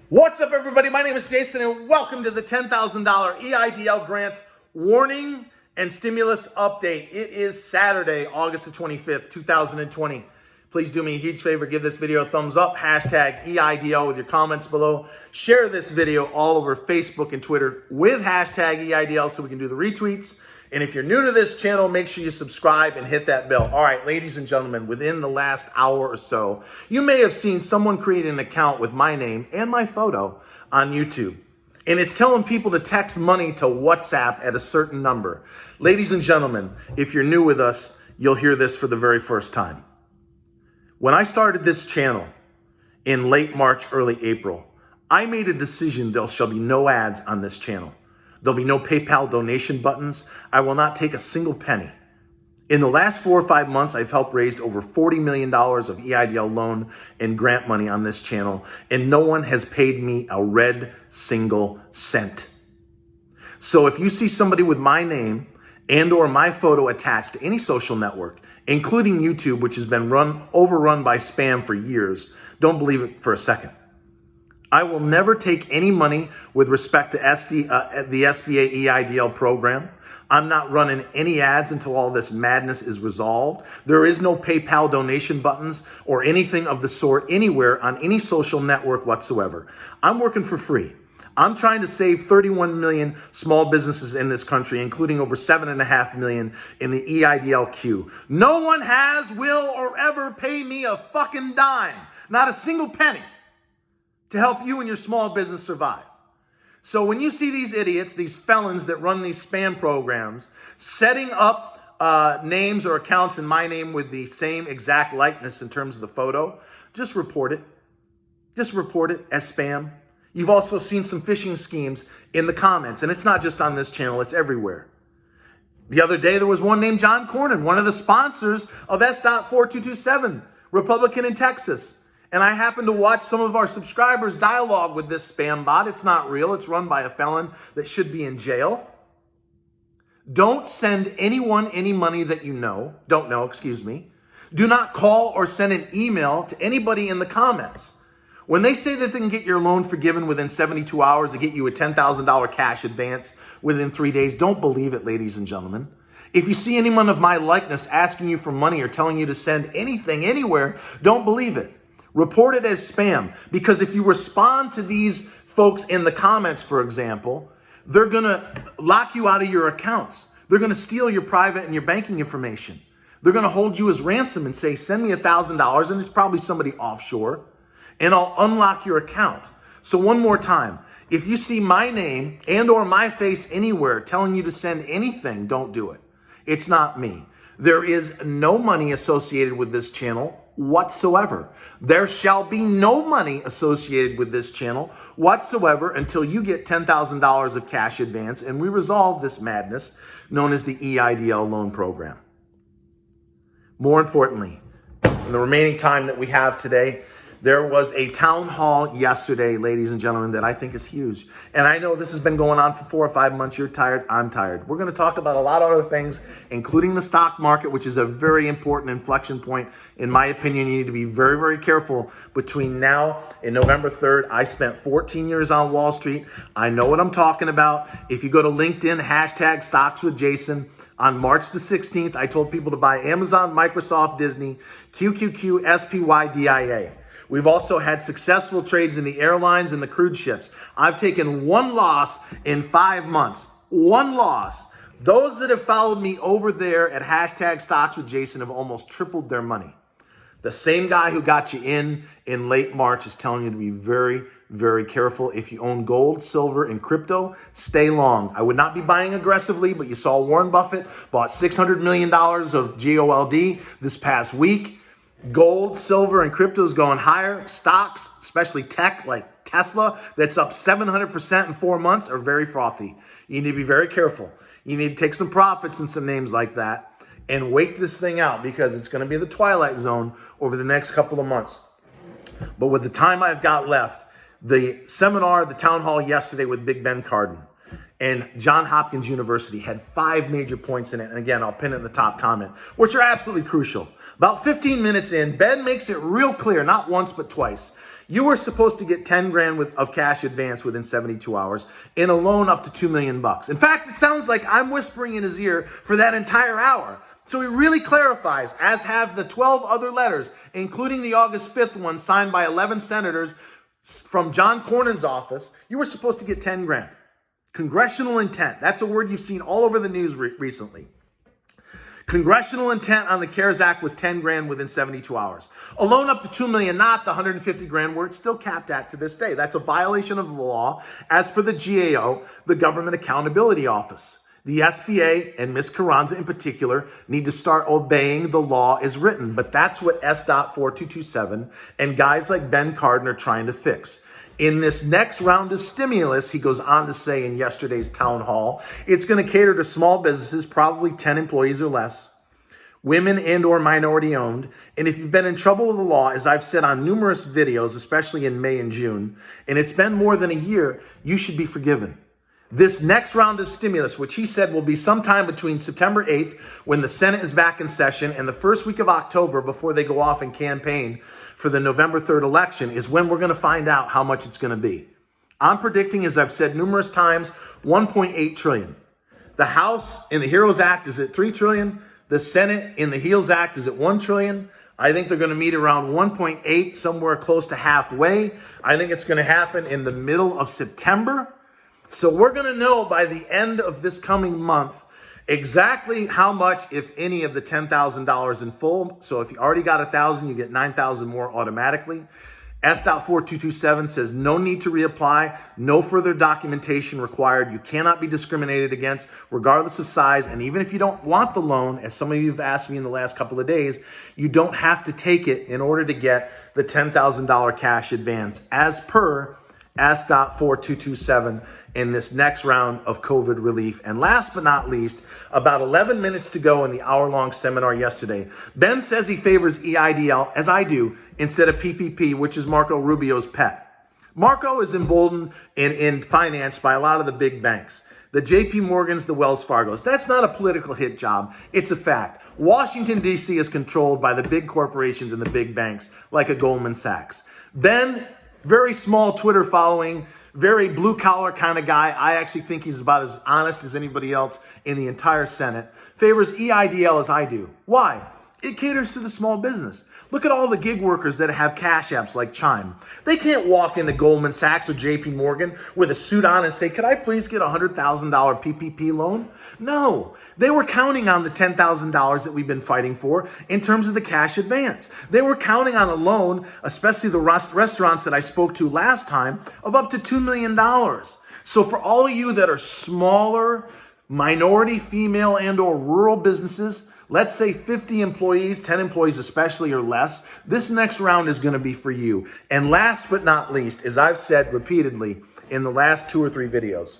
What's up, everybody? My name is Jason, and welcome to the $10,000 EIDL grant warning and stimulus update. It is Saturday, August the 25th, 2020. Please do me a huge favor. Give this video a thumbs up. Hashtag EIDL with your comments below. Share this video all over Facebook and Twitter with hashtag EIDL so we can do the retweets. And if you're new to this channel, make sure you subscribe and hit that bell. All right, ladies and gentlemen, within the last hour or so, you may have seen someone create an account with my name and my photo on YouTube. And it's telling people to text money to WhatsApp at a certain number. Ladies and gentlemen, if you're new with us, you'll hear this for the very first time. When I started this channel in late March, early April, I made a decision there shall be no ads on this channel. There'll be no PayPal donation buttons. I will not take a single penny. In the last 4 or 5 months, I've helped raise over $40 million of EIDL loan and grant money on this channel, and no one has paid me a red single cent. So if you see somebody with my name and or my photo attached to any social network, including YouTube, which has been overrun by spam for years, don't believe it for a second. I will never take any money with respect to the SBA EIDL program. I'm not running any ads until all this madness is resolved. There is no PayPal donation buttons or anything of the sort anywhere on any social network whatsoever. I'm working for free. I'm trying to save 31 million small businesses in this country, including over 7.5 million in the EIDL queue. No one has, will, or ever pay me a fucking dime, not a single penny, to help you and your small business survive. So when you see these idiots, these felons that run these spam programs, setting up names or accounts in my name with the same exact likeness in terms of the photo, just report it. Just report it as spam. You've also seen some phishing schemes in the comments, and it's not just on this channel, it's everywhere. The other day, there was one named John Cornyn, one of the sponsors of S.4227, Republican in Texas. And I happened to watch some of our subscribers dialogue with this spam bot. It's not real. It's run by a felon that should be in jail. Don't send anyone any money that you don't know. Do not call or send an email to anybody in the comments. When they say that they can get your loan forgiven within 72 hours to get you a $10,000 cash advance within 3 days, don't believe it, ladies and gentlemen. If you see anyone of my likeness asking you for money or telling you to send anything anywhere, don't believe it. Report it as spam, because if you respond to these folks in the comments, for example, they're going to lock you out of your accounts. They're going to steal your private and your banking information. They're going to hold you as ransom and say, send me $1,000, and it's probably somebody offshore, and I'll unlock your account. So one more time, if you see my name and or my face anywhere telling you to send anything, don't do it. It's not me. There is no money associated with this channel whatsoever. There shall be no money associated with this channel whatsoever until you get $10,000 of cash advance and we resolve this madness known as the EIDL loan program. More importantly, in the remaining time that we have today, there was a town hall yesterday, ladies and gentlemen, that I think is huge. And I know this has been going on for 4 or 5 months. You're tired. I'm tired. We're going to talk about a lot of other things, including the stock market, which is a very important inflection point. In my opinion, you need to be very, very careful between now and November 3rd. I spent 14 years on Wall Street. I know what I'm talking about. If you go to LinkedIn, hashtag stocks with Jason. On March the 16th, I told people to buy Amazon, Microsoft, Disney, QQQ, SPY, DIA. We've also had successful trades in the airlines and the cruise ships. I've taken one loss in 5 months. One loss. Those that have followed me over there at hashtag stocks with Jason have almost tripled their money. The same guy who got you in late March is telling you to be very, very careful. If you own gold, silver, and crypto, stay long. I would not be buying aggressively, but you saw Warren Buffett bought $600 million of GOLD this past week. Gold, silver, and crypto is going higher. Stocks, especially tech like Tesla, that's up 700% in 4 months, are very frothy. You need to be very careful. You need to take some profits in some names like that and wait this thing out, because it's going to be the twilight zone over the next couple of months. But with the time I've got left, the seminar, the town hall yesterday with Big Ben Cardin and Johns Hopkins University had 5 major points in it. And again, I'll pin it in the top comment, which are absolutely crucial. About 15 minutes in, Ben makes it real clear, not once but twice. You were supposed to get 10 grand of cash advance within 72 hours in a loan up to $2 million. In fact, it sounds like I'm whispering in his ear for that entire hour. So he really clarifies, as have the 12 other letters, including the August 5th one signed by 11 senators from John Cornyn's office. You were supposed to get 10 grand. Congressional intent. That's a word you've seen all over the news recently. Congressional intent on the CARES Act was 10 grand within 72 hours. A loan up to 2 million, not the 150 grand where it's still capped at to this day. That's a violation of the law as per the GAO, the Government Accountability Office. The SBA and Ms. Carranza in particular need to start obeying the law as written, but that's what S.4227 and guys like Ben Cardin are trying to fix. In this next round of stimulus, he goes on to say in yesterday's town hall, it's going to cater to small businesses, probably 10 employees or less, women and or minority owned. And if you've been in trouble with the law, as I've said on numerous videos, especially in May and June, and it's been more than a year, you should be forgiven. This next round of stimulus, which he said will be sometime between September 8th, when the Senate is back in session, and the first week of October before they go off and campaign for the November 3rd election, is when we're going to find out how much it's going to be. I'm predicting, as I've said numerous times, 1.8 trillion. The House in the HEROES Act is at 3 trillion. The Senate in the HEALS Act is at 1 trillion. I think they're going to meet around 1.8, somewhere close to halfway. I think it's going to happen in the middle of September. So we're going to know by the end of this coming month exactly how much, if any, of the $10,000 in full. So if you already got 1,000, you get 9,000 more automatically. S.4227 says no need to reapply, no further documentation required. You cannot be discriminated against regardless of size. And even if you don't want the loan, as some of you have asked me in the last couple of days, you don't have to take it in order to get the $10,000 cash advance as per S.4227 in this next round of COVID relief. And last but not least, about 11 minutes to go in the hour-long seminar yesterday, Ben says he favors EIDL, as I do, instead of PPP, which is Marco Rubio's pet. Marco is emboldened in finance by a lot of the big banks, the JP Morgans, the Wells Fargos. That's not a political hit job. It's a fact. Washington, D.C. is controlled by the big corporations and the big banks, like a Goldman Sachs. Ben, very small Twitter following, very blue-collar kind of guy. I actually think he's about as honest as anybody else in the entire Senate. Favors EIDL as I do. Why? It caters to the small business. Look at all the gig workers that have cash apps like Chime. They can't walk into Goldman Sachs or JP Morgan with a suit on and say, could I please get a $100,000 PPP loan? No. They were counting on the $10,000 that we've been fighting for in terms of the cash advance. They were counting on a loan, especially the restaurants that I spoke to last time, of up to $2 million. So for all of you that are smaller, minority, female, and or rural businesses, let's say 50 employees, 10 employees especially or less, this next round is going to be for you. And last but not least, as I've said repeatedly in the last 2 or 3 videos,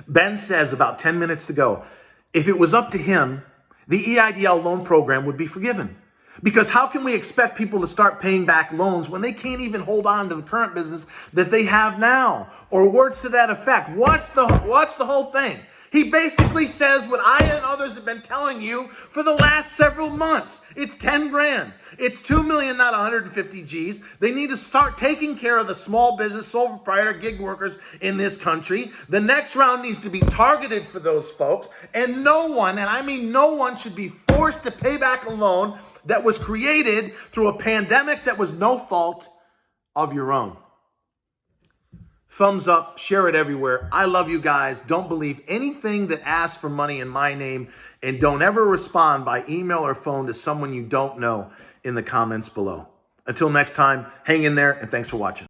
Ben says about 10 minutes to go, if it was up to him, the EIDL loan program would be forgiven. Because how can we expect people to start paying back loans when they can't even hold on to the current business that they have now? Or words to that effect. What's the whole thing? He basically says what I and others have been telling you for the last several months. It's 10 grand. It's 2 million, not 150 G's. They need to start taking care of the small business, sole proprietor, gig workers in this country. The next round needs to be targeted for those folks. And no one, and I mean no one, should be forced to pay back a loan that was created through a pandemic that was no fault of your own. Thumbs up, share it everywhere. I love you guys. Don't believe anything that asks for money in my name, and don't ever respond by email or phone to someone you don't know in the comments below. Until next time, hang in there, and thanks for watching.